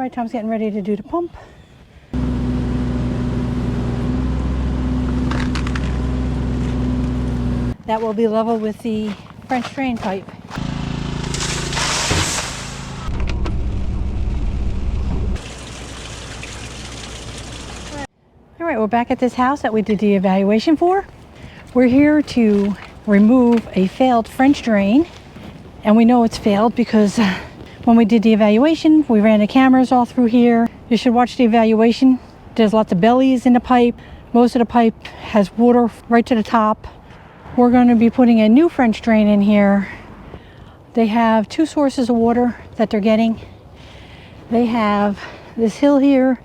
right, Tom's getting ready to do the pump. That will be level with the French drain pipe. All right, we're back at this house that we did the evaluation for. We're here to remove a failed French drain. And we know it's failed because when we did the evaluation, we ran the cameras all through here. You should watch the evaluation. There's lots of bellies in the pipe. Most of the pipe has water right to the top. We're going to be putting a new French drain in here. They have two sources of water that they're getting. They have this hill here,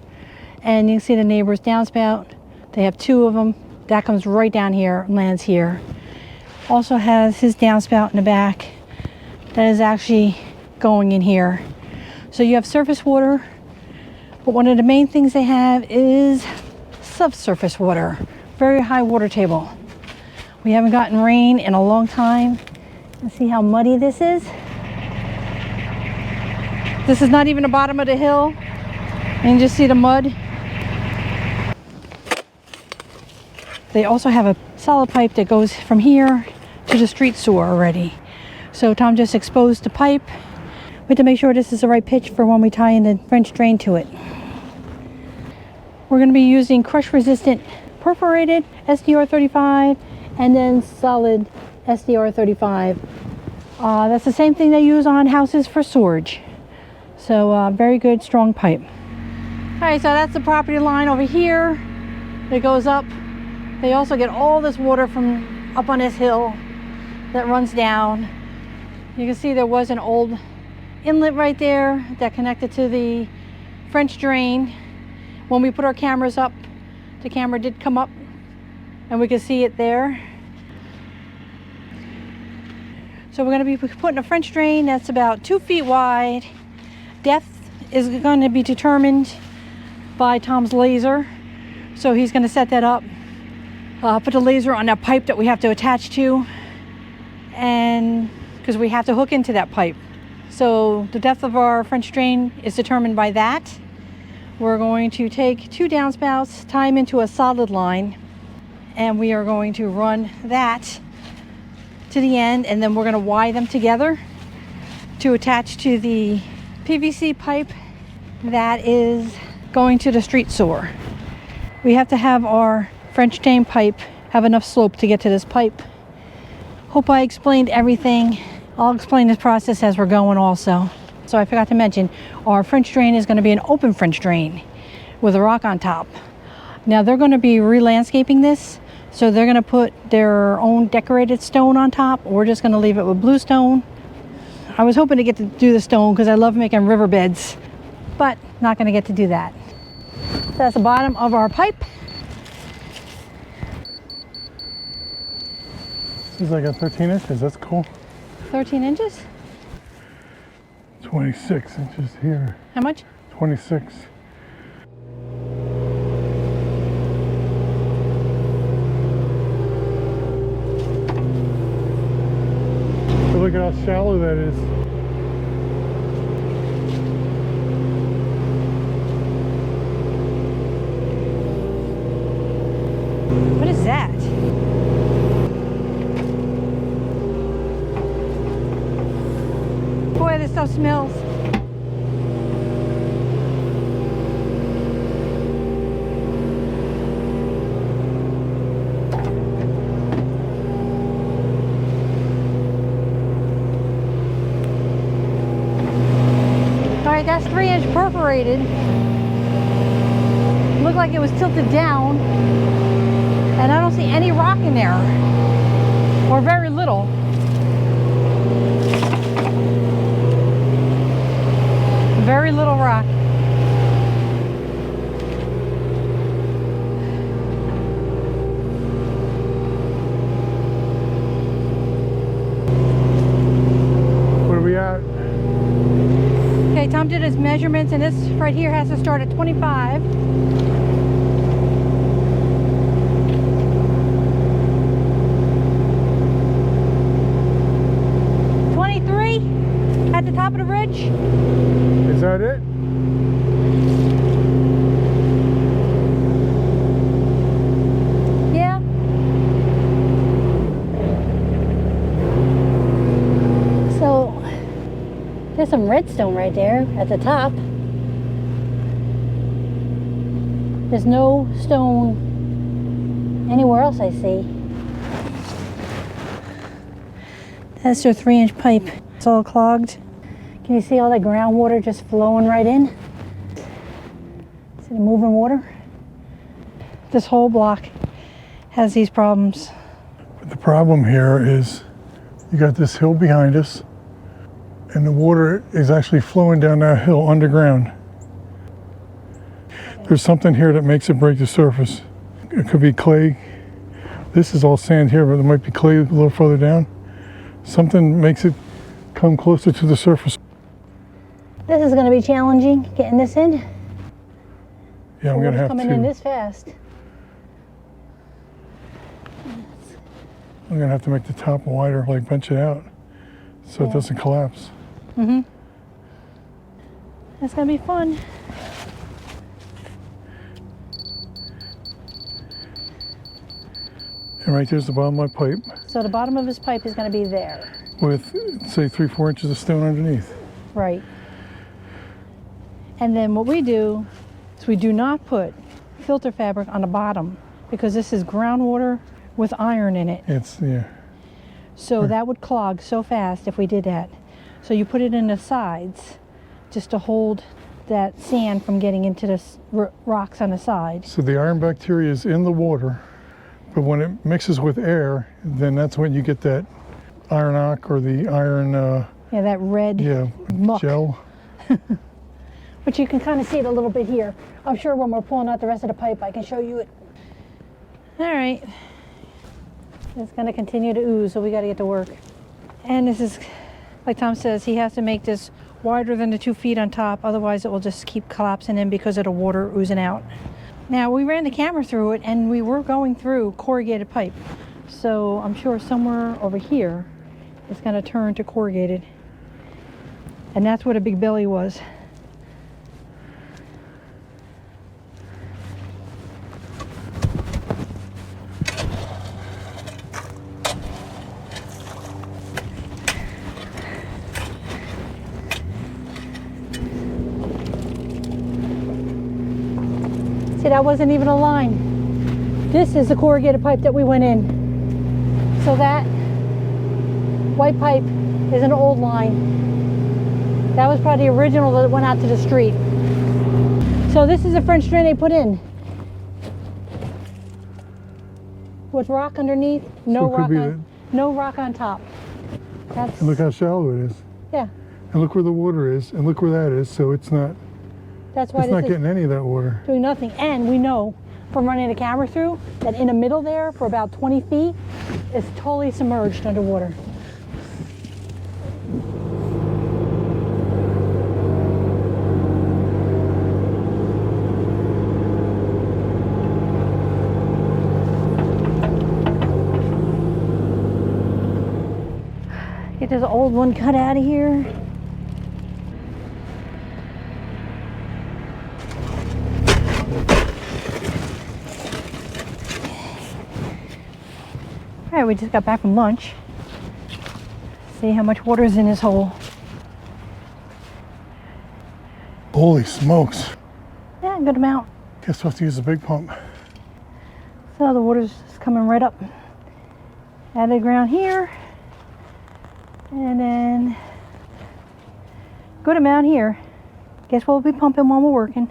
and you can see the neighbor's downspout. They have two of them. That comes right down here, lands here. Also has his downspout in the back. That is actually going in here. So you have surface water, but one of the main things they have is subsurface water. Very high water table. We haven't gotten rain in a long time. Let's see how muddy this is. This is not even the bottom of the hill. You can just see the mud. They also have a solid pipe that goes from here to the street sewer already. So Tom just exposed the pipe. We have to make sure this is the right pitch for when we tie in the French drain to it. We're going to be using crush resistant perforated SDR35 and then solid SDR35. That's the same thing they use on houses for storage. So very good, strong pipe. All right, so that's the property line over here. It goes up. They also get all this water from up on this hill that runs down. You can see there was an old inlet right there that connected to the French drain. When we put our cameras up, the camera did come up and we could see it there. So we're going to be putting a French drain that's about 2 feet wide. Depth is going to be determined by Tom's laser. So he's going to set that up, put the laser on that pipe that we have to attach to, and because we have to hook into that pipe. So the depth of our French drain is determined by that. We're going to take 2 downspouts, tie them into a solid line, and we are going to run that to the end, and then we're going to wire them together to attach to the PVC pipe that is going to the street sewer. We have to have our French drain pipe have enough slope to get to this pipe. Hope I explained everything. I'll explain this process as we're going also. So I forgot to mention, our French drain is going to be an open French drain with a rock on top. Now they're going to be re-landscaping this, so they're going to put their own decorated stone on top. We're just going to leave it with blue stone. I was hoping to get to do the stone because I love making riverbeds, but not going to get to do that. So that's the bottom of our pipe. This is like a 13 inches, that's cool. 13 inches? 26 inches here. How much? 26. So look at how shallow that is. What is that? Boy, this stuff smells. All right, that's 3-inch perforated. Looked like it was tilted down, and I don't see any rock in there, or very little. Very little rock. What are we at? Okay, Tom did his measurements, and this right here has to start at 25. Is that it? some redstone right there at the top. There's no stone anywhere else I see. That's their 3-inch pipe. It's all clogged. Can you see all that groundwater just flowing right in? See the moving water? This whole block has these problems. But the problem here is you got this hill behind us, and the water is actually flowing down that hill underground. There's something here that makes it break the surface. It could be clay. This is all sand here, but there might be clay a little further down. Something makes it come closer to the surface. This is going to be challenging, getting this in. Yeah, I'm going to have coming in this fast. I'm going to have to make the top wider, like bunch it out, so it doesn't collapse. Mm-hmm. It's going to be fun. And right there's the bottom of my pipe. So the bottom of his pipe is going to be there. With, say, 3-4 inches of stone underneath. Right. And then what we do is we do not put filter fabric on the bottom because this is groundwater with iron in it. Yeah. So that would clog so fast if we did that. So you put it in the sides just to hold that sand from getting into the rocks on the side. So the iron bacteria is in the water, but when it mixes with air, then that's when you get that iron ock or the iron Yeah, that red muck. gel. But you can kind of see it a little bit here. I'm sure when we're pulling out the rest of the pipe, I can show you it. All right. It's going to continue to ooze, so we got to get to work. And this is, like Tom says, he has to make this wider than the 2 feet on top, otherwise it will just keep collapsing in because of the water oozing out. Now, we ran the camera through it, and we were going through corrugated pipe. So I'm sure somewhere over here, it's going to turn to corrugated. And that's what a big belly was. See, that wasn't even a line. This is the corrugated pipe that we went in. So that white pipe is an old line. That was probably the original that went out to the street. So this is the French drain they put in. With rock underneath, no rock on top. That's, And look how shallow it is. yeah, And look where the water is, and look where that is, so it's not that's why it's not this getting any of that water. is doing nothing. And we know from running the camera through that in the middle there for about 20 feet is totally submerged underwater. Get this old one cut out of here. All right, we just got back from lunch. See how much water is in this hole. Holy smokes. Yeah, good amount. Guess we'll have to use a big pump. So the water's just coming right up out of the ground here. And then good amount here. Guess we'll be pumping while we're working.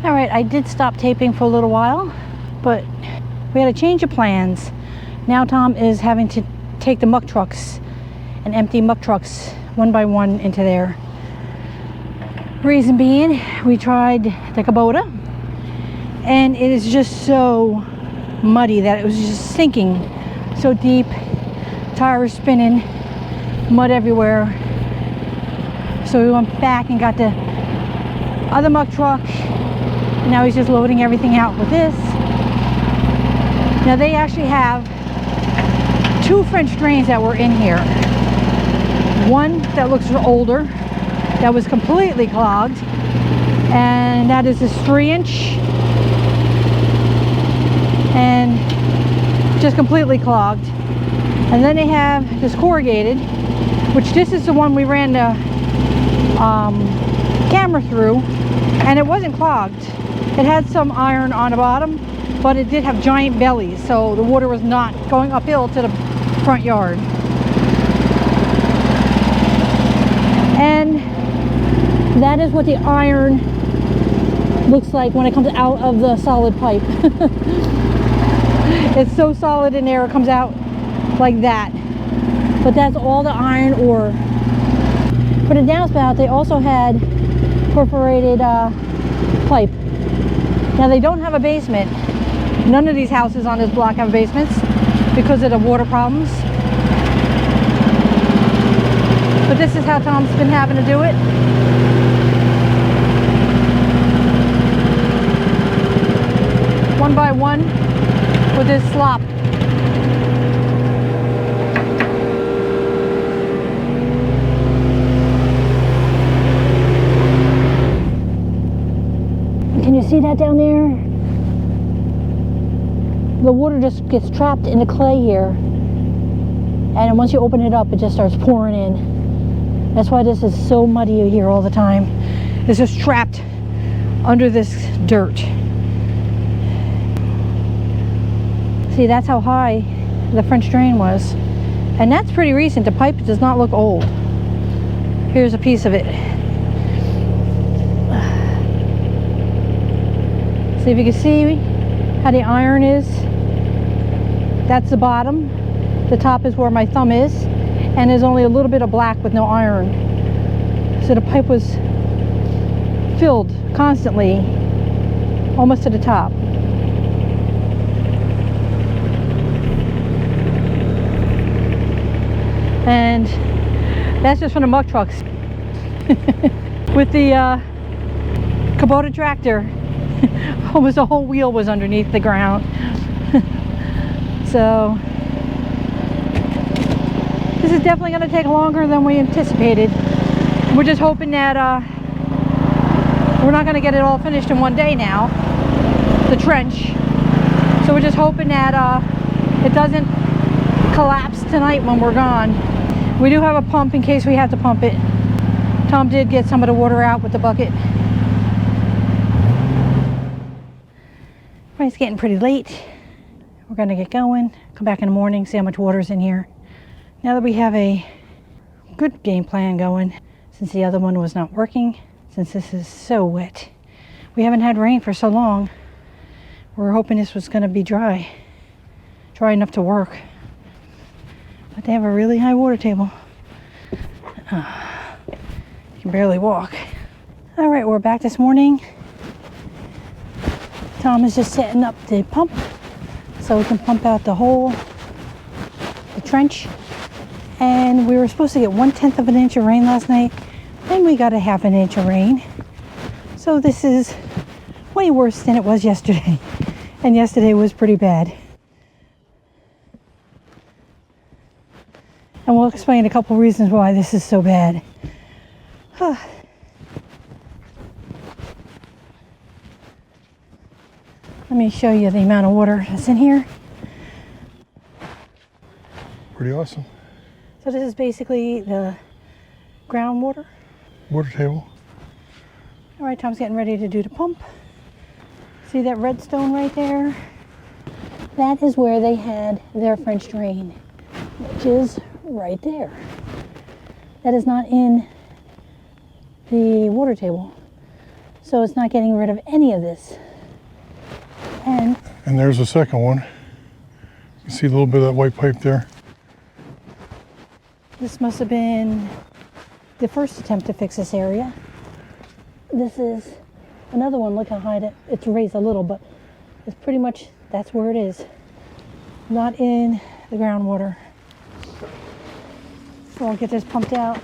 All right, I did stop taping for a little while, but we had a change of plans. Now Tom is having to take the muck trucks and empty muck trucks one by one into there. Reason being, we tried the Kubota and it is just so muddy that it was just sinking so deep, tires spinning, mud everywhere. So we went back and got the other muck truck, and now he's just loading everything out with this. Now they actually have 2 French drains that were in here. One that looks older, that was completely clogged, and that is this 3-inch, and just completely clogged. And then they have this corrugated, which this is the one we ran the camera through, and it wasn't clogged. It had some iron on the bottom, but it did have giant bellies, so the water was not going uphill to the front yard. And that is what the iron looks like when it comes out of the solid pipe. It's so solid in there, it comes out like that. But that's all the iron ore. For the downspout, they also had perforated pipe. Now they don't have a basement. None of these houses on this block have basements because of the water problems. But this is how Tom's been having to do it. One by one with this slop. Can you see that down there? The water just gets trapped in the clay here, and once you open it up, it just starts pouring in. That's why this is so muddy here all the time. It's just trapped under this dirt. See, that's how high the French drain was, and that's pretty recent. The pipe does not look old. Here's a piece of it. See if you can see how the iron is. That's the bottom. The top is where my thumb is, and there's only a little bit of black with no iron. So the pipe was filled constantly, almost to the top. And that's just from the muck trucks. With the Kubota tractor, almost the whole wheel was underneath the ground. So this is definitely going to take longer than we anticipated. We're just hoping that we're not going to get it all finished in one day now, the trench. So we're just hoping that it doesn't collapse tonight when we're gone. We do have a pump in case we have to pump it. Tom did get some of the water out with the bucket. It's getting pretty late. We're going to get going, come back in the morning, see how much water's in here. Now that we have a good game plan going, since the other one was not working, since this is so wet. We haven't had rain for so long. We're hoping this was going to be dry enough to work. But they have a really high water table. You can barely walk. All right, we're back this morning. Tom is just setting up the pump so we can pump out the trench. And we were supposed to get 1/10 of an inch of rain last night, and we got a 1/2 inch of rain. So this is way worse than it was yesterday. And yesterday was pretty bad. And we'll explain a couple reasons why this is so bad. Let me show you the amount of water that's in here. Pretty awesome. So this is basically the groundwater. Water table. All right, Tom's getting ready to do the pump. See that redstone right there? That is where they had their French drain, which is right there. That is not in the water table. So it's not getting rid of any of this. And there's the second one You see a little bit of that white pipe there. This must have been the first attempt to fix this area. This is another one. Look how high it's raised a little, but it's pretty much, that's where it is. Not in the groundwater. So I'll get this pumped out.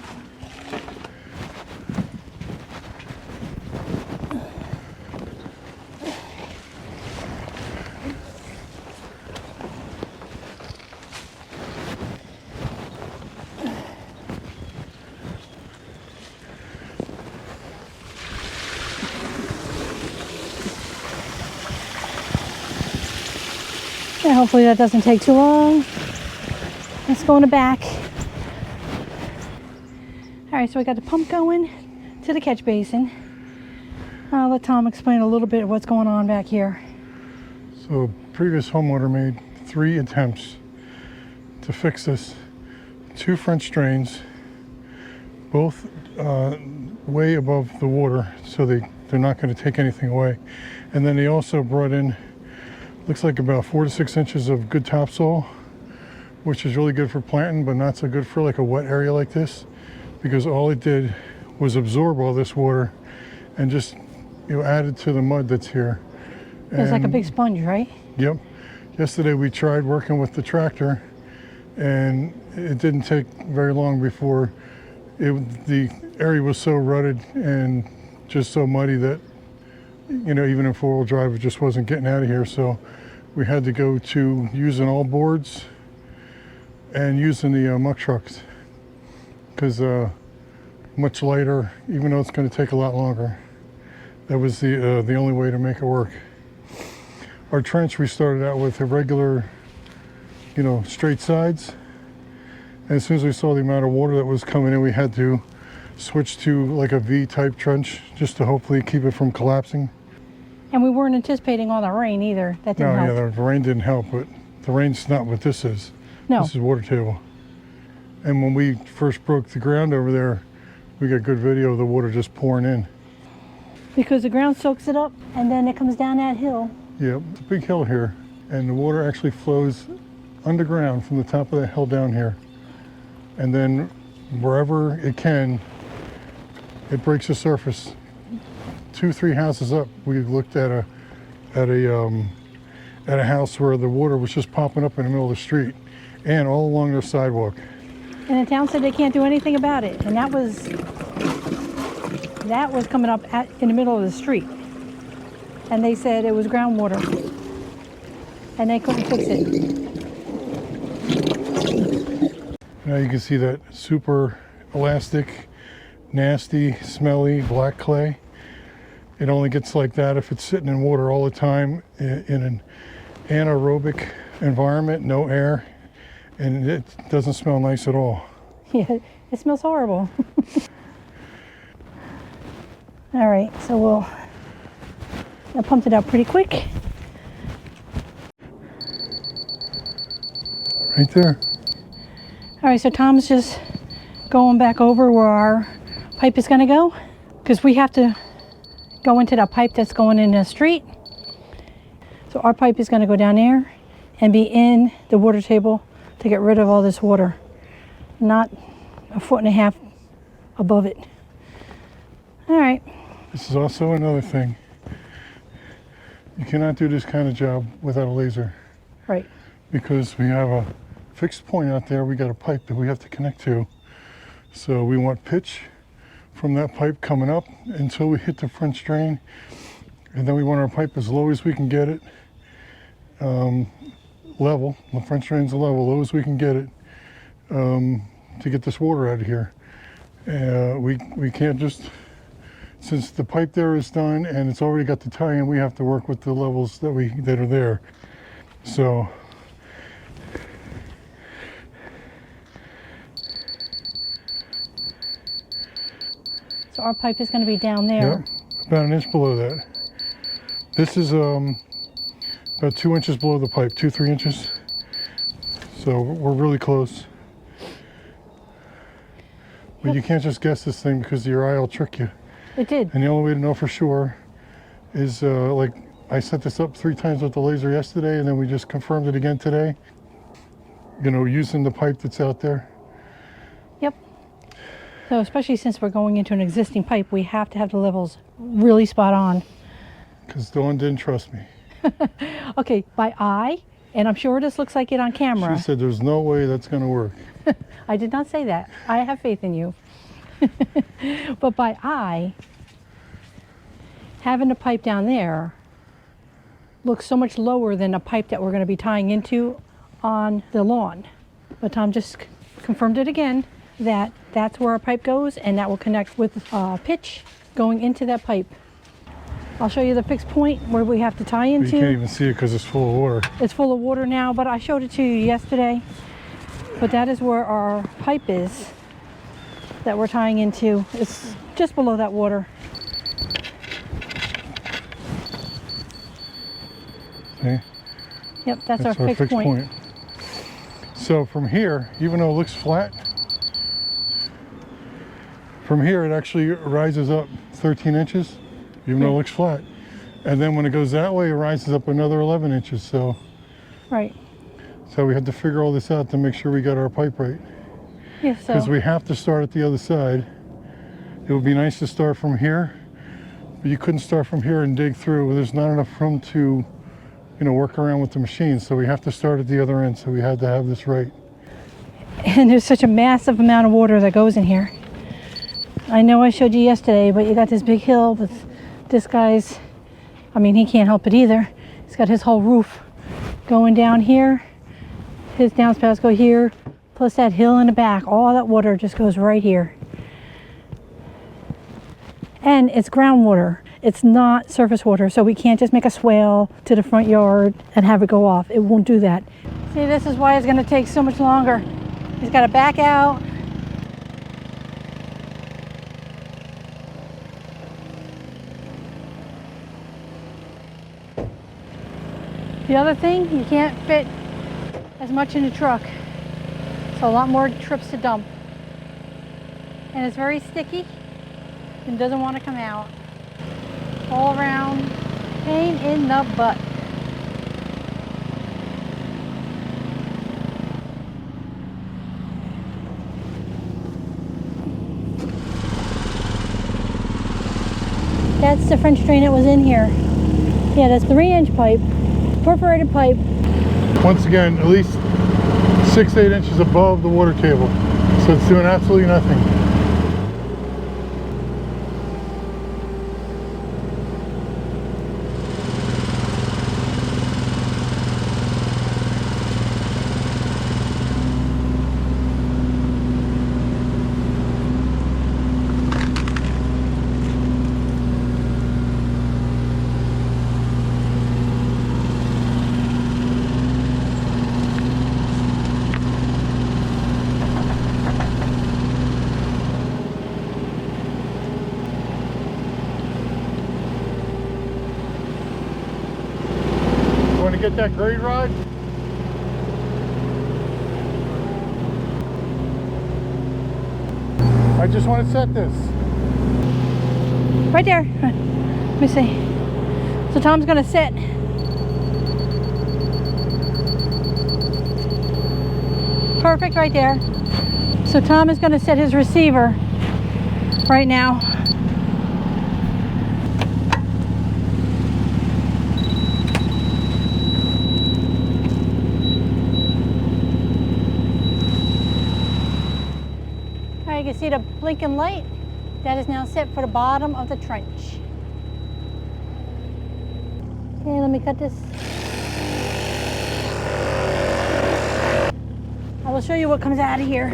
And hopefully that doesn't take too long. Let's go in the back. All right, so I got the pump going to the catch basin. I'll let Tom explain a little bit of what's going on back here. So previous homeowner made 3 attempts to fix this. 2 French drains, both way above the water, so they're not going to take anything away. And then they also brought in, looks like about 4 to 6 inches of good topsoil, which is really good for planting, but not so good for like a wet area like this, because all it did was absorb all this water and just, you know, add it to the mud that's here. It's like a big sponge, right? Yep. Yesterday we tried working with the tractor, and it didn't take very long before the area was so rutted and just so muddy that, you know, even in 4-wheel drive it just wasn't getting out of here. So we had to go to using all boards and using the muck trucks, because much lighter, even though it's going to take a lot longer. That was the only way to make it work. Our trench, we started out with irregular, you know, straight sides. And as soon as we saw the amount of water that was coming in, we had to switch to like a V-type trench just to hopefully keep it from collapsing. And we weren't anticipating all the rain either. That didn't help. Yeah, the rain didn't help, but the rain's not what this is. No. This is water table. And when we first broke the ground over there, we got good video of the water just pouring in. Because the ground soaks it up and then it comes down that hill. Yeah, it's a big hill here, and the water actually flows underground from the top of the hill down here. And then wherever it can, it breaks the surface. 2-3 houses up, we looked at a house where the water was just popping up in the middle of the street and all along their sidewalk. And the town said they can't do anything about it. And that was coming up in the middle of the street. And they said it was groundwater. And they couldn't fix it. Now you can see that super elastic, nasty, smelly black clay. It only gets like that if it's sitting in water all the time in an anaerobic environment, no air, and it doesn't smell nice at all. Yeah, it smells horrible. All right, so I pumped it out pretty quick. Right there. All right, so Tom's just going back over where our pipe is gonna go, because we have to go into that pipe that's going in the street. So our pipe is gonna go down there and be in the water table to get rid of all this water, not 1.5 feet above it. All right. This is also another thing. You cannot do this kind of job without a laser. Right. Because we have a fixed point out there, we got a pipe that we have to connect to. So we want pitch from that pipe coming up until we hit the French drain. And then we want our pipe as low as we can get it. Level, the French drain's level, low as we can get it, to get this water out of here. We can't just, since the pipe there is done and it's already got the tie-in, we have to work with the levels that are there. So our pipe is going to be down there. Yep, about 1 inch below that. This is about 2 inches below the pipe, 2-3 inches. So we're really close. But you can't just guess this thing because your eye will trick you. It did. And the only way to know for sure is like I set this up 3 times with the laser yesterday, and then we just confirmed it again today. you know, using the pipe that's out there. Yep. So especially since we're going into an existing pipe, we have to have the levels really spot on. Because Dawn didn't trust me. Okay, by eye, and I'm sure this looks like it on camera. She said there's no way that's going to work. I did not say that. I have faith in you. But by eye, having a pipe down there looks so much lower than a pipe that we're going to be tying into on the lawn. But Tom just confirmed it again, that that's where our pipe goes, and that will connect with pitch going into that pipe. I'll show you the fixed point where we have to tie into. But you can't even see it because it's full of water. It's full of water now, but I showed it to you yesterday. But that is where our pipe is that we're tying into. It's just below that water. Okay. Yep, that's our fixed point. So from here, even though it looks flat, from here it actually rises up 13 inches, even though it looks flat. And then when it goes that way, it rises up another 11 inches. So, Right. so we had to figure all this out to make sure we got our pipe right. Yeah, so. Because we have to start at the other side. It would be nice to start from here, but you couldn't start from here and dig through. There's not enough room to, you know, work around with the machine. So we have to start at the other end. So we had to have this right. And there's such a massive amount of water that goes in here. I know I showed you yesterday, but you got this big hill with this guy's, I mean, he can't help it either. He's got his whole roof going down here. His downspouts go here, plus that hill in the back. All that water just goes right here. And it's groundwater. It's not surface water, so we can't just make a swale to the front yard and have it go off. It won't do that. See, this is why it's gonna take so much longer. He's gotta back out. The other thing, you can't fit as much in the truck. So a lot more trips to dump. And it's very sticky and doesn't want to come out. All around, pain in the butt. That's the French drain that was in here. Yeah, that's 3-inch pipe, perforated pipe. Once again, at least 6-8 inches above the water table. So it's doing absolutely nothing. Want to get that grade rod? I just want to set this. Right there. Let me see. So Tom's gonna sit. Perfect right there. So Tom is gonna set his receiver right now. You can see the blinking light. That is now set for the bottom of the trench. Okay, let me cut this. I will show you what comes out of here.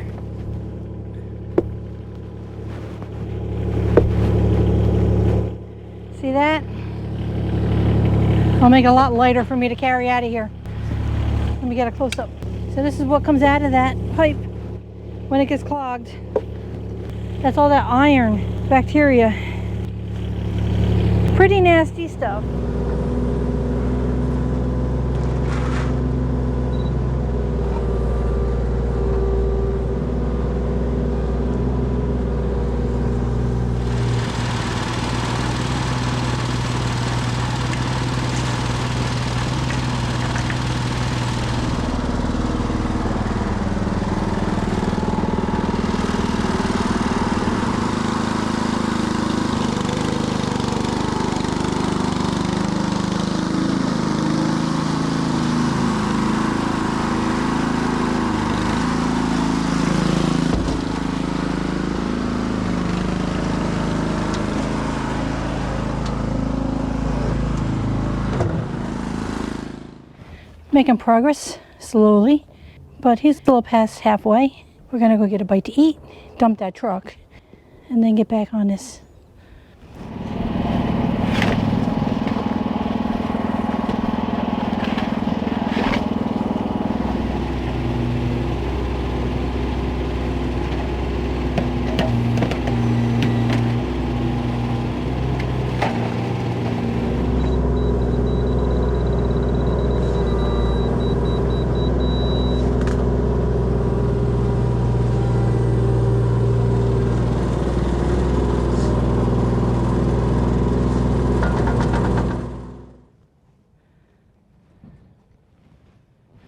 See that? I'll make it a lot lighter for me to carry out of here. Let me get a close up. So this is what comes out of that pipe when it gets clogged. That's all that iron, bacteria. Pretty nasty stuff. making progress slowly, but he's still past halfway. We're gonna go get a bite to eat, dump that truck, and then get back on this.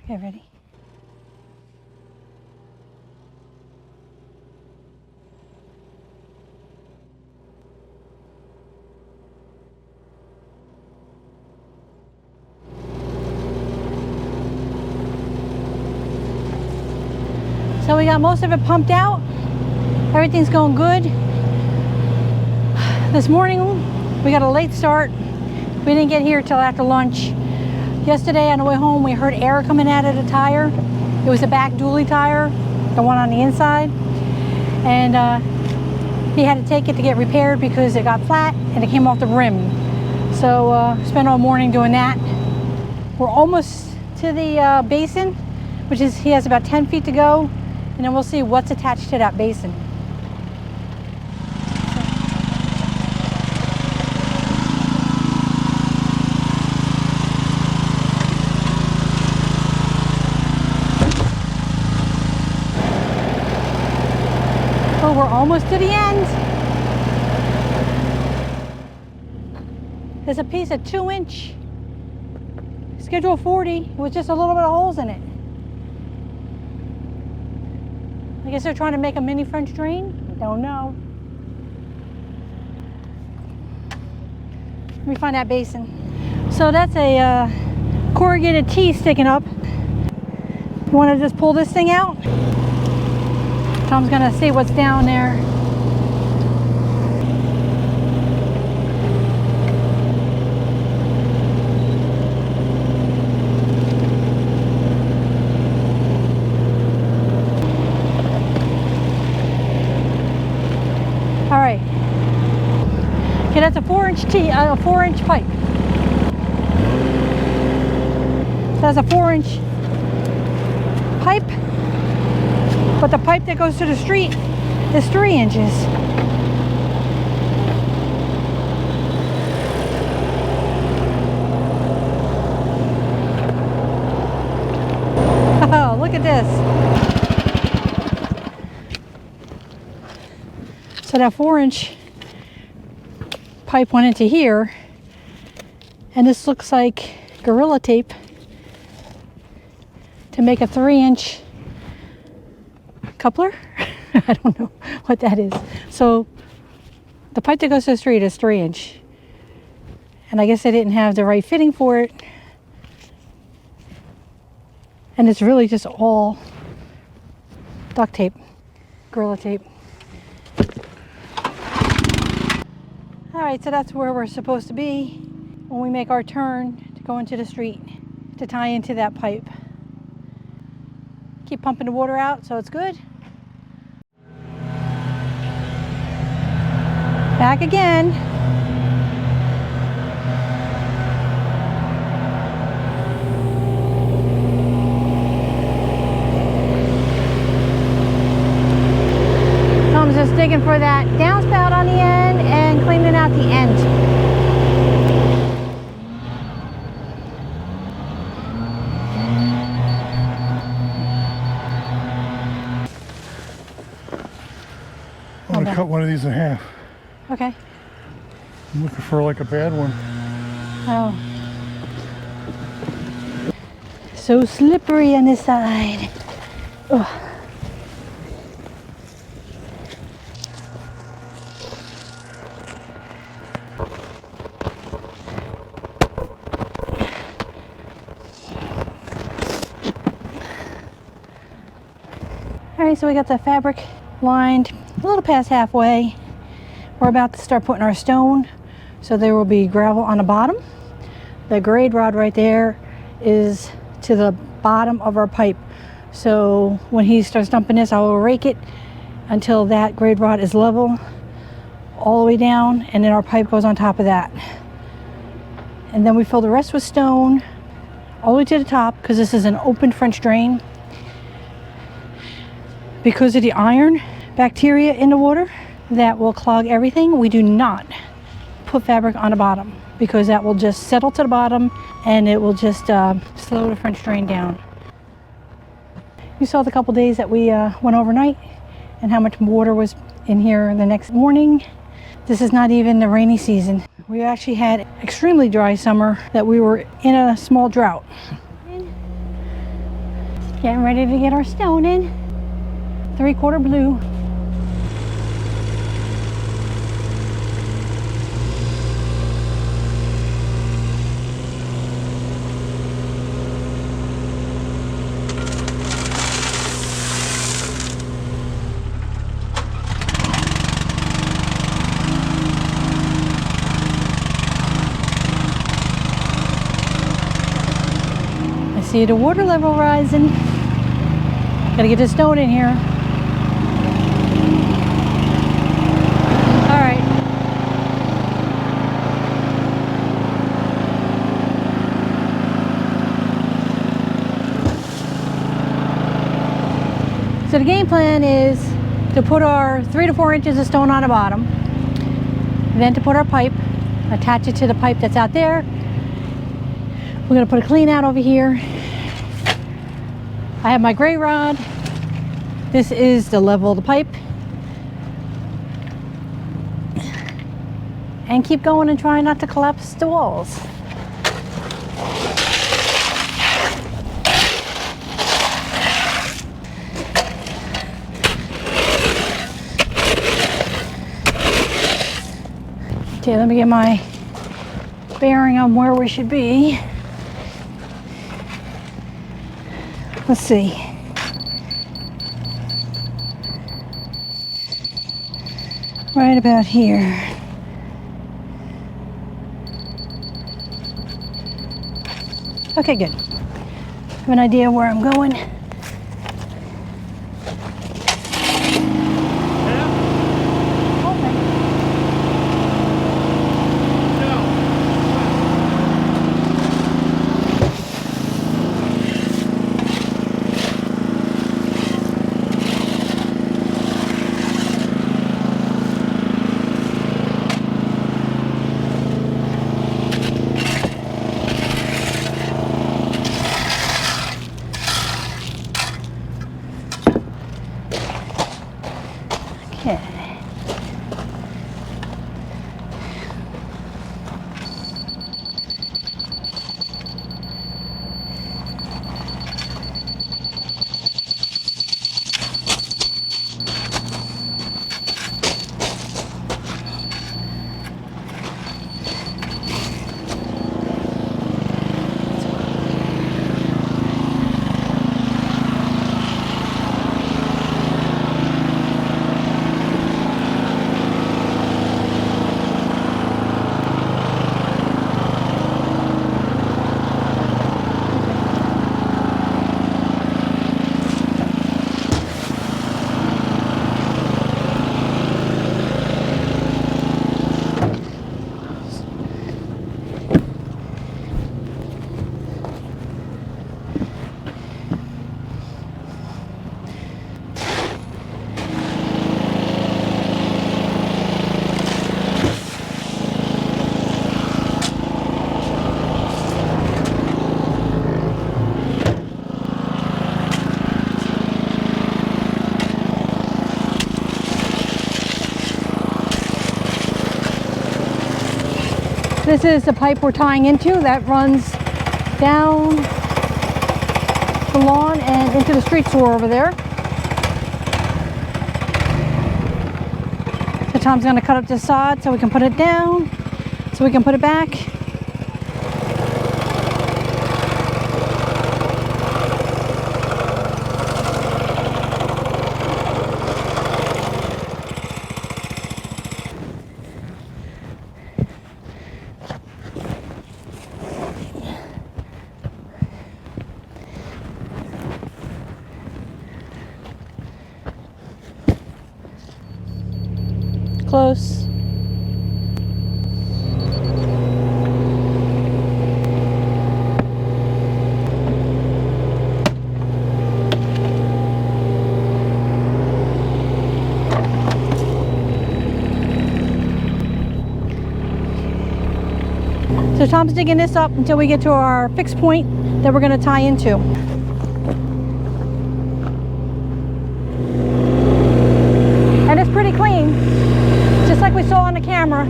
Okay, ready? So we got most of it pumped out. Everything's going good. This morning we got a late start. We didn't get here till after lunch. Yesterday on the way home we heard air coming out of the tire. It was a back dually tire, the one on the inside. And he had to take it to get repaired because it got flat and it came off the rim. So spent all morning doing that. We're almost to the basin, which is, he has about 10 feet to go. And then we'll see what's attached to that basin. Oh, we're almost to the end. There's a piece of 2-inch Schedule 40 with just a little bit of holes in it. I guess they're trying to make a mini French drain. Don't know. Let me find that basin. So that's a corrugated tee sticking up. You want to just pull this thing out? Tom's gonna see what's down there. All right. Okay, that's a 4-inch tee, a 4-inch pipe. That's a 4-inch pipe, but the pipe that goes to the street is 3 inches. Oh, look at this. So that 4-inch pipe went into here, and this looks like Gorilla Tape to make a 3-inch coupler. I don't know what that is. So the pipe that goes to the street is 3-inch, and I guess I didn't have the right fitting for it, and it's really just all duct tape, Gorilla Tape. All right, so that's where we're supposed to be when we make our turn to go into the street to tie into that pipe. Keep pumping the water out so it's good. Back again. Tom's just digging for that downspout on the end and cleaning out the end. I'm gonna cut one of these in half. Okay. I'm looking for like a bad one. Oh. So slippery on this side. Ugh. All right, so we got the fabric lined a little past halfway. We're about to start putting our stone, so there will be gravel on the bottom. The grade rod right there is to the bottom of our pipe. So when he starts dumping this, I will rake it until that grade rod is level all the way down, and then our pipe goes on top of that. And then we fill the rest with stone all the way to the top, because this is an open French drain. Because of the iron bacteria in the water that will clog everything, we do not put fabric on the bottom, because that will just settle to the bottom and it will just slow the French drain down. You saw the couple days that we went overnight and how much water was in here the next morning. This is not even the rainy season. We actually had extremely dry summer that we were in a small drought. Getting ready to get our stone in. 3/4 blue. I see the water level rising. Gotta get the stone in here. So the game plan is to put our 3 to 4 inches of stone on the bottom, then to put our pipe, attach it to the pipe that's out there. We're gonna put a clean out over here. I have my gray rod. This is the level of the pipe. And keep going and try not to collapse the walls. Okay, let me get my bearing on where we should be. Let's see. Right about here. Okay, good. I have an idea where I'm going. Okay. This is the pipe we're tying into that runs down the lawn and into the street sewer over there. So Tom's going to cut up this sod so we can put it down, so we can put it back. close. So Tom's digging this up until we get to our fixed point that we're going to tie into. And it's pretty clean, just like we saw on the camera.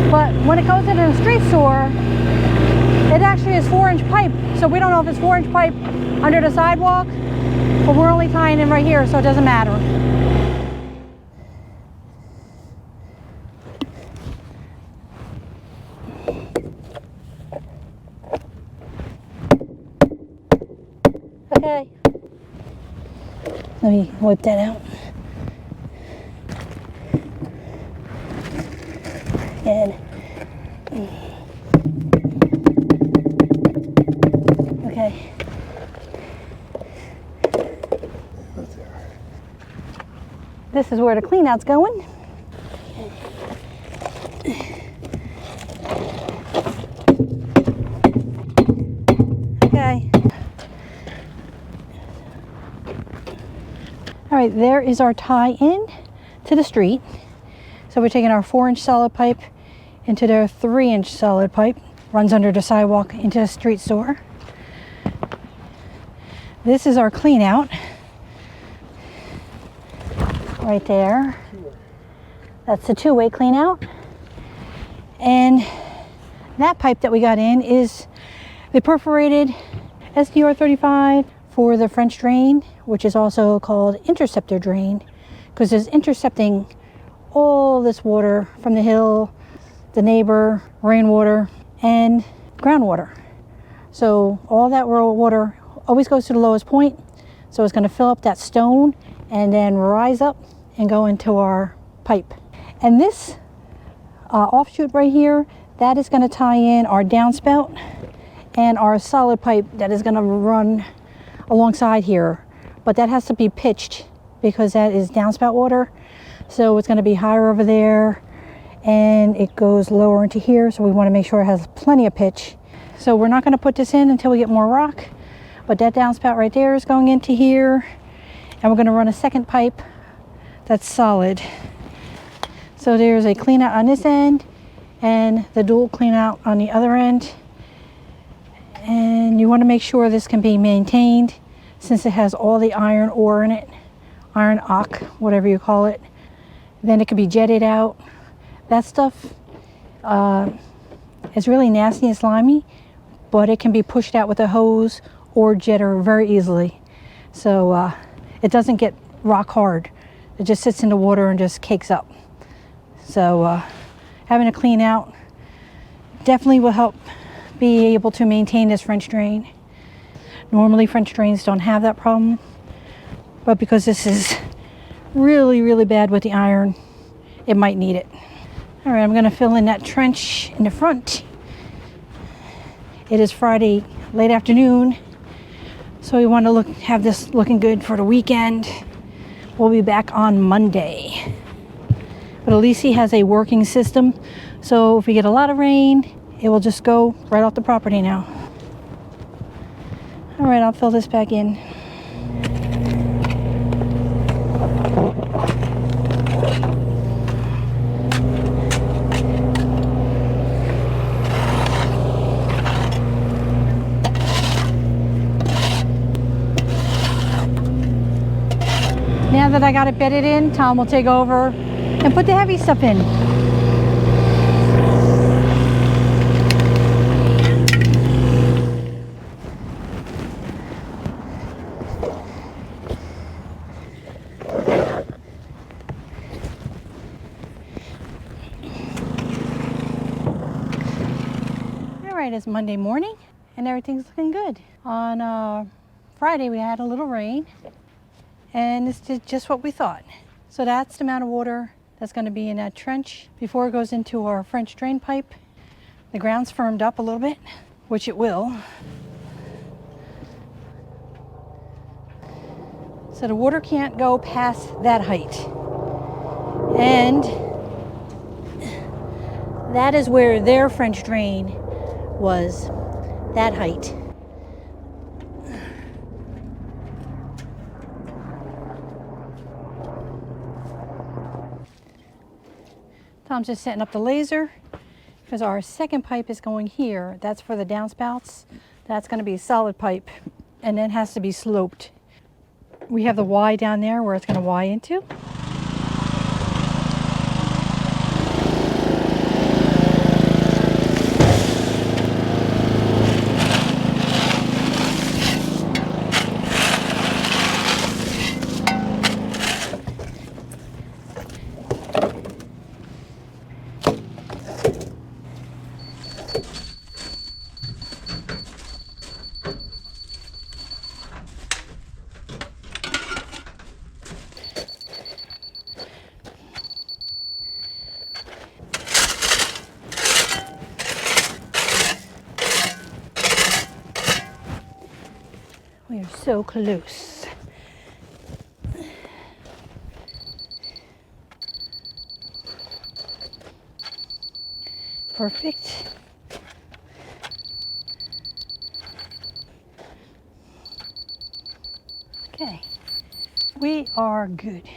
But when it goes into the street sewer, it actually is 4-inch pipe. So we don't know if it's 4-inch pipe under the sidewalk, but we're only tying in right here, so it doesn't matter. Okay. Let me wipe that out. And okay. This is where the cleanout's going. Okay. All right, there is our tie-in to the street. So we're taking our 4-inch solid pipe into their 3-inch solid pipe, runs under the sidewalk into the street sewer. This is our clean out right there. That's the 2-way clean out. And that pipe that we got in is the perforated SDR 35 for the French drain, which is also called Interceptor drain, because it's intercepting all this water from the hill, the neighbor, rainwater, and groundwater. So all that raw water always goes to the lowest point. So it's going to fill up that stone and then rise up and go into our pipe. And this offshoot right here, that is going to tie in our downspout and our solid pipe that is going to run alongside here. But that has to be pitched because that is downspout water. So it's going to be higher over there and it goes lower into here. So we want to make sure it has plenty of pitch. So we're not going to put this in until we get more rock. But that downspout right there is going into here. And we're going to run a second pipe that's solid. So there's a clean out on this end and the dual clean out on the other end. And you want to make sure this can be maintained since it has all the iron ore in it, iron ock, whatever you call it. Then it can be jetted out. That stuff is really nasty and slimy, but it can be pushed out with a hose or jetter very easily. So it doesn't get rock hard. It just sits in the water and just cakes up. So having a clean out definitely will help be able to maintain this French drain. Normally French drains don't have that problem, but because this is really, really bad with the iron, it might need it. All right, I'm gonna fill in that trench in the front. It is Friday late afternoon, so we want to have this looking good for the weekend. We'll be back on Monday. But at least he has a working system, so if we get a lot of rain, it will just go right off the property now. All right, I'll fill this back in. Now that I got it bedded in, Tom will take over and put the heavy stuff in. It's Monday morning and everything's looking good. On Friday we had a little rain and this did just what we thought. So that's the amount of water that's going to be in that trench before it goes into our French drain pipe. The ground's firmed up a little bit, which it will. So the water can't go past that height. And that is where their French drain was, that height. Tom's just setting up the laser because our second pipe is going here. That's for the downspouts. That's going to be a solid pipe, and then it has to be sloped. We have the Y down there where it's going to Y into. We are so close. Perfect. Okay, we are good.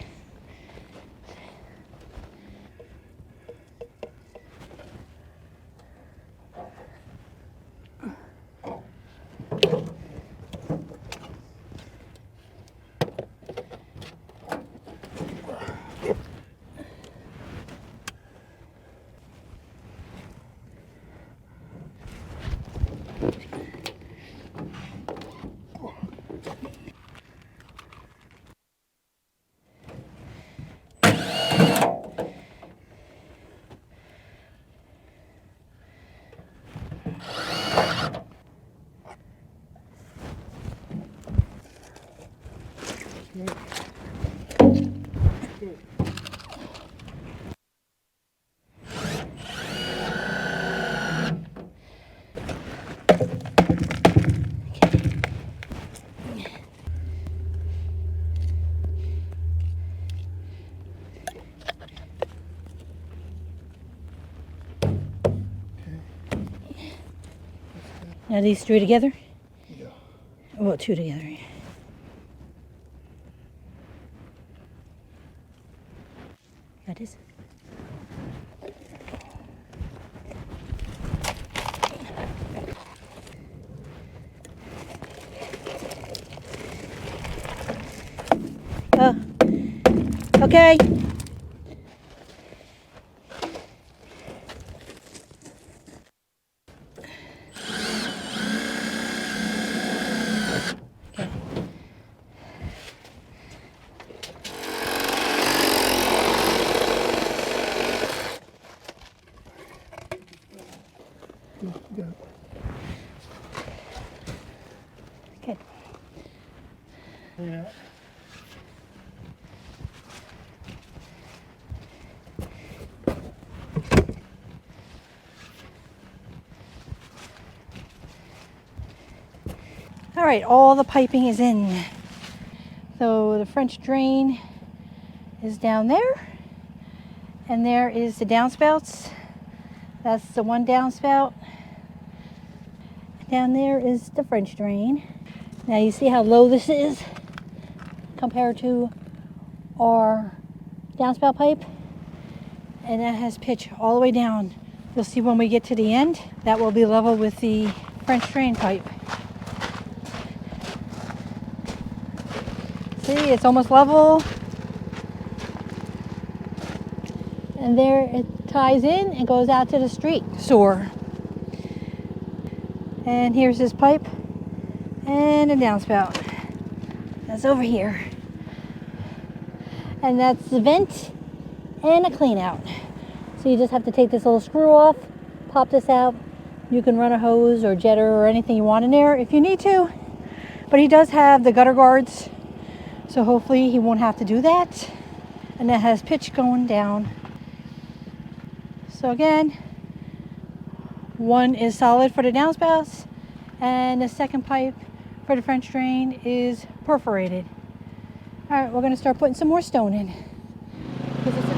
Now these three together? Yeah. Well, two together. That is. Okay. Yeah. Okay. Yeah. All right, all the piping is in. So the French drain is down there, and there is the downspouts. That's the one downspout. Down there is the French drain. Now you see how low this is compared to our downspout pipe, and that has pitch all the way down. You'll see when we get to the end, that will be level with the French drain pipe. See, it's almost level. And there it ties in and goes out to the street sewer. And here's this pipe and a downspout. That's over here. And that's the vent and a clean out. So you just have to take this little screw off, pop this out. You can run a hose or jetter or anything you want in there if you need to. But he does have the gutter guards, so hopefully he won't have to do that. And that has pitch going down. So again, one is solid for the downspouts, and the second pipe for the French drain is perforated. All right, we're going to start putting some more stone in. Right there.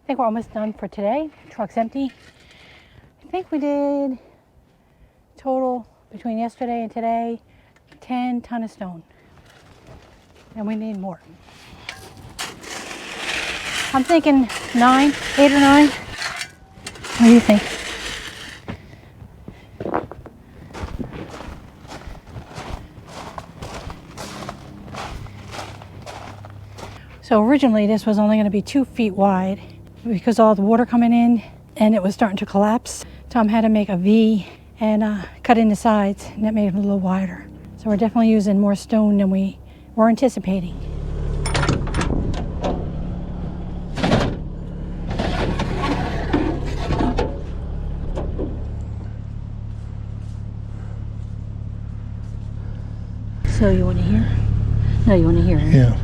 I think we're almost done for today. Truck's empty. I think we did total between yesterday and today 10 ton of stone. And we need more. I'm thinking 9, 8 or 9. What do you think? So originally this was only going to be 2 feet wide because all the water coming in and it was starting to collapse. Tom had to make a V and cut in the sides, and that made it a little wider. So we're definitely using more stone than we were anticipating. So you want to hear? No, you want to hear it? Yeah.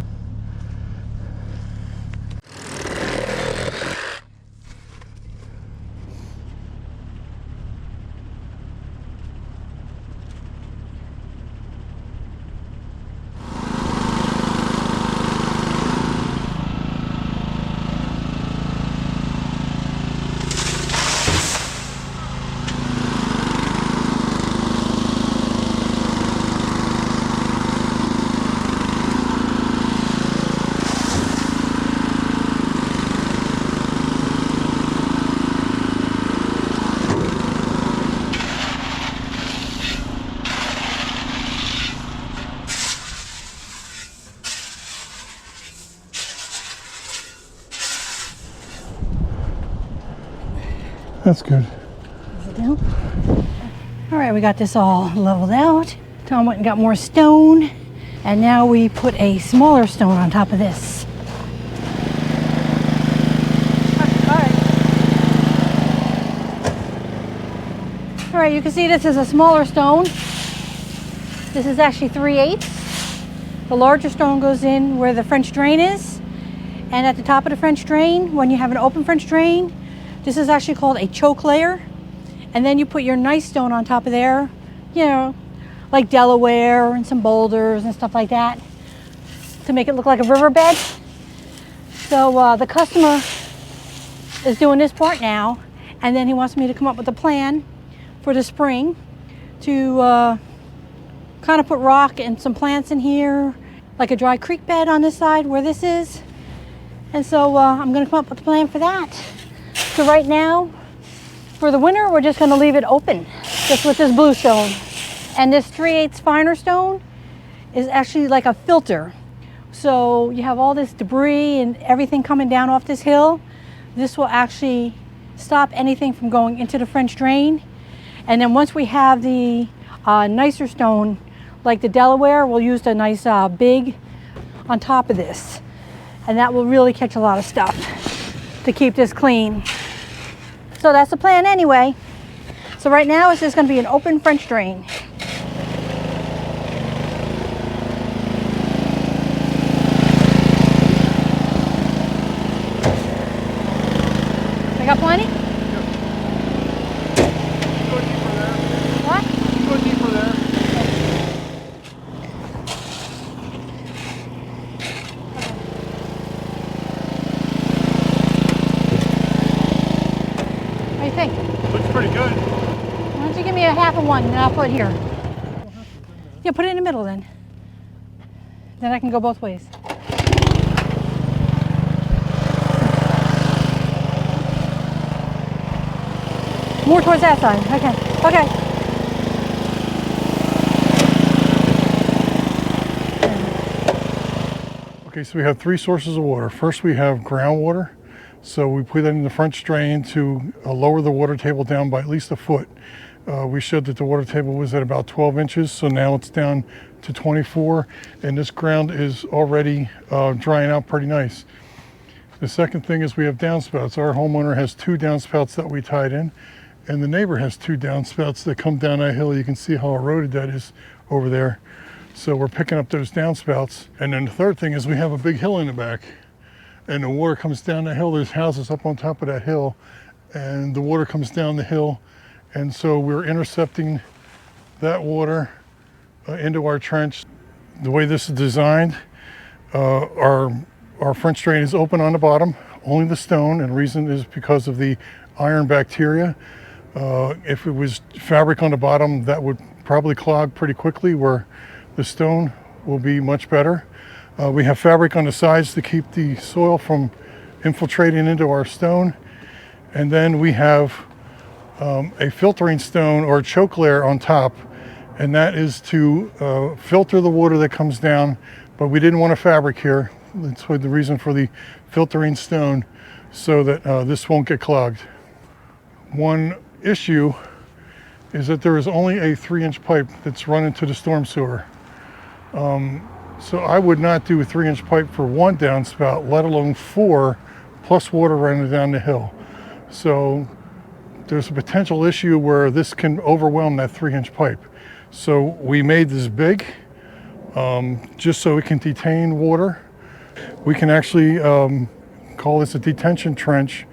That's good. Is it down? All right, we got this all leveled out. Tom went and got more stone, and now we put a smaller stone on top of this. All right, you can see this is a smaller stone. This is actually 3/8. The larger stone goes in where the French drain is, and at the top of the French drain, when you have an open French drain, this is actually called a choke layer. And then you put your nice stone on top of there, you know, like Delaware and some boulders and stuff like that to make it look like a riverbed. So the customer is doing this part now, and then he wants me to come up with a plan for the spring to kind of put rock and some plants in here, like a dry creek bed on this side where this is. And so I'm gonna come up with a plan for that. So right now, for the winter, we're just gonna leave it open, just with this blue stone. And this 3/8 finer stone is actually like a filter. So you have all this debris and everything coming down off this hill. This will actually stop anything from going into the French drain. And then once we have the nicer stone, like the Delaware, we'll use the nice big on top of this. And that will really catch a lot of stuff to keep this clean. So that's the plan anyway. So right now it's just going to be an open French drain. I got plenty? Go deeper there. What? Go deeper there. half of one and I'll put here. Yeah, put it in the middle then. Then I can go both ways. More towards that side. Okay. Okay. Okay, so we have 3 sources of water. First, we have groundwater. So we put that in the French drain to lower the water table down by at least a foot. We showed that the water table was at about 12 inches, so now it's down to 24, and this ground is already drying out pretty nice. The second thing is we have downspouts. Our homeowner has 2 downspouts that we tied in, and the neighbor has 2 downspouts that come down that hill. You can see how eroded that is over there. So we're picking up those downspouts. And then the third thing is we have a big hill in the back, and the water comes down the hill. There's houses up on top of that hill, and the water comes down the hill. And so we're intercepting that water into our trench. The way this is designed, our French drain is open on the bottom, only the stone, and the reason is because of the iron bacteria. If it was fabric on the bottom, that would probably clog pretty quickly, where the stone will be much better. We have fabric on the sides to keep the soil from infiltrating into our stone. And then we have a filtering stone or a choke layer on top, and that is to filter the water that comes down, but we didn't want a fabric here. That's the reason for the filtering stone, so that this won't get clogged. One issue is that there is only a 3-inch pipe that's run into the storm sewer. So I would not do a 3-inch pipe for 1 downspout, let alone 4, plus water running down the hill. So there's a potential issue where this can overwhelm that 3-inch pipe. So we made this big, just so it can detain water. We can actually call this a detention trench,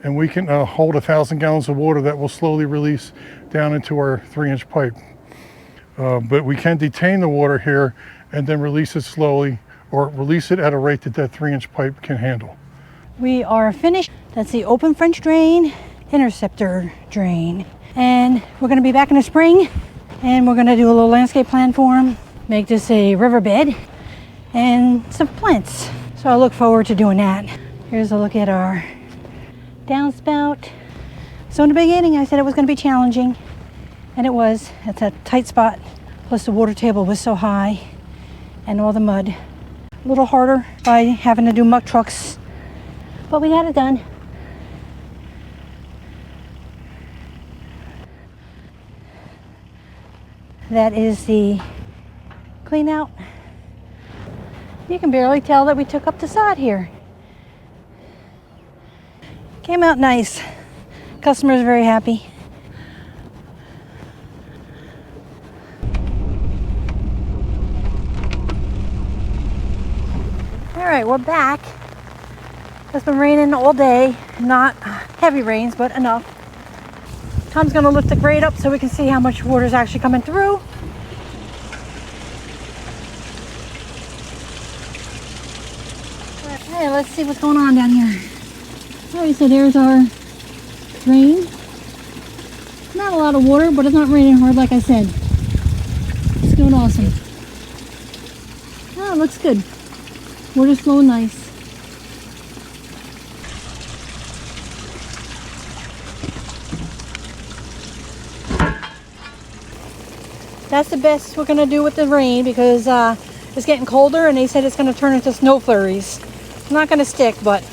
and we can hold 1,000 gallons of water that will slowly release down into our 3-inch pipe. But we can detain the water here and then release it slowly, or release it at a rate that that 3-inch pipe can handle. We are finished. That's the open French drain, Interceptor drain. And we're gonna be back in the spring, and we're gonna do a little landscape plan for him, make this a riverbed and some plants. So I look forward to doing that. Here's a look at our downspout. So in the beginning I said it was gonna be challenging, and it was. It's a tight spot, plus the water table was so high and all the mud. A little harder by having to do muck trucks, but we got it done. That is the clean out. You can barely tell that we took up the sod here. Came out nice. Customer's very happy. All right, we're back. It's been raining all day. Not heavy rains, but enough. Tom's gonna lift the grate up so we can see how much water is actually coming through. Okay, let's see what's going on down here. All right, so there's our drain. Not a lot of water, but it's not raining hard like I said. It's doing awesome. Oh, it looks good. Water's flowing nice. That's the best we're gonna do with the rain, because it's getting colder and they said it's gonna turn into snow flurries. It's not gonna stick, but,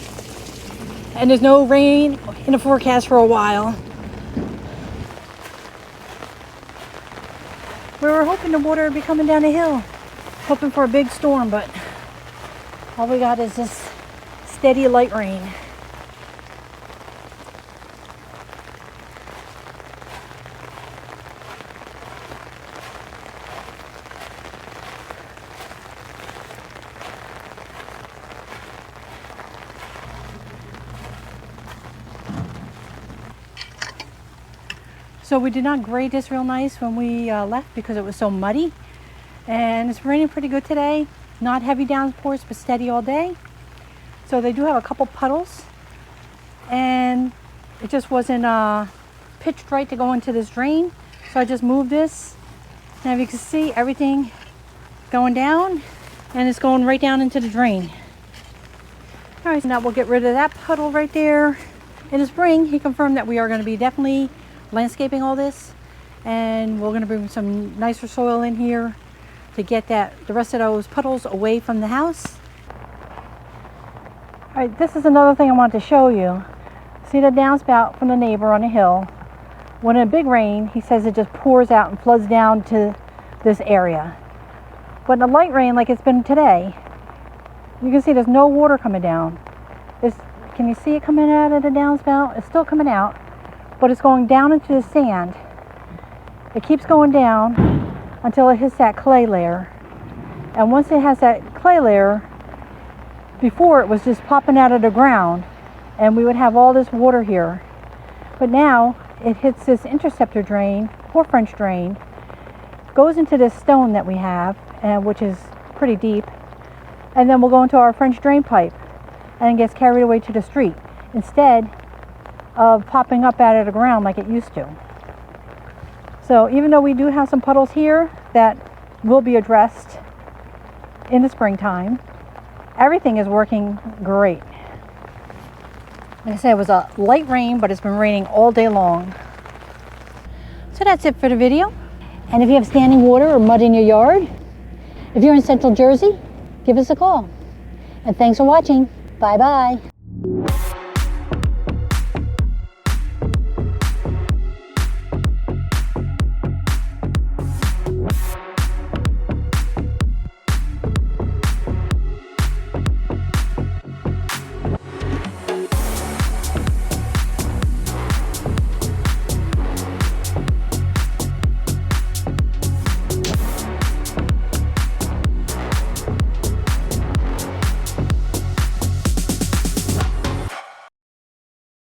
and there's no rain in the forecast for a while. We were hoping the water would be coming down the hill, hoping for a big storm, but all we got is this steady light rain. So we did not grade this real nice when we left because it was so muddy, and it's raining pretty good today. Not heavy downpours, but steady all day. So they do have a couple puddles, and it just wasn't pitched right to go into this drain. So I just moved this. Now if you can see everything going down, and it's going right down into the drain. All right, so now we'll get rid of that puddle right there. In the spring, he confirmed that we are going to be definitely landscaping all this, and we're going to bring some nicer soil in here to get the rest of those puddles away from the house. All right, this is another thing I wanted to show you. See the downspout from the neighbor on the hill? When a big rain, he says it just pours out and floods down to this area. But in a light rain like it's been today, you can see there's no water coming down. Can you see it coming out of the downspout? It's still coming out, but it's going down into the sand. It keeps going down until it hits that clay layer. And once it has that clay layer, before it was just popping out of the ground and we would have all this water here. But now it hits this interceptor drain or French drain, goes into this stone that we have, which is pretty deep, and then we'll go into our French drain pipe and it gets carried away to the street instead of popping up out of the ground like it used to. So even though we do have some puddles here that will be addressed in the springtime, everything is working great. Like I said, it was a light rain, but it's been raining all day long. So that's it for the video. And if you have standing water or mud in your yard, if you're in Central Jersey, give us a call. And thanks for watching. Bye-bye.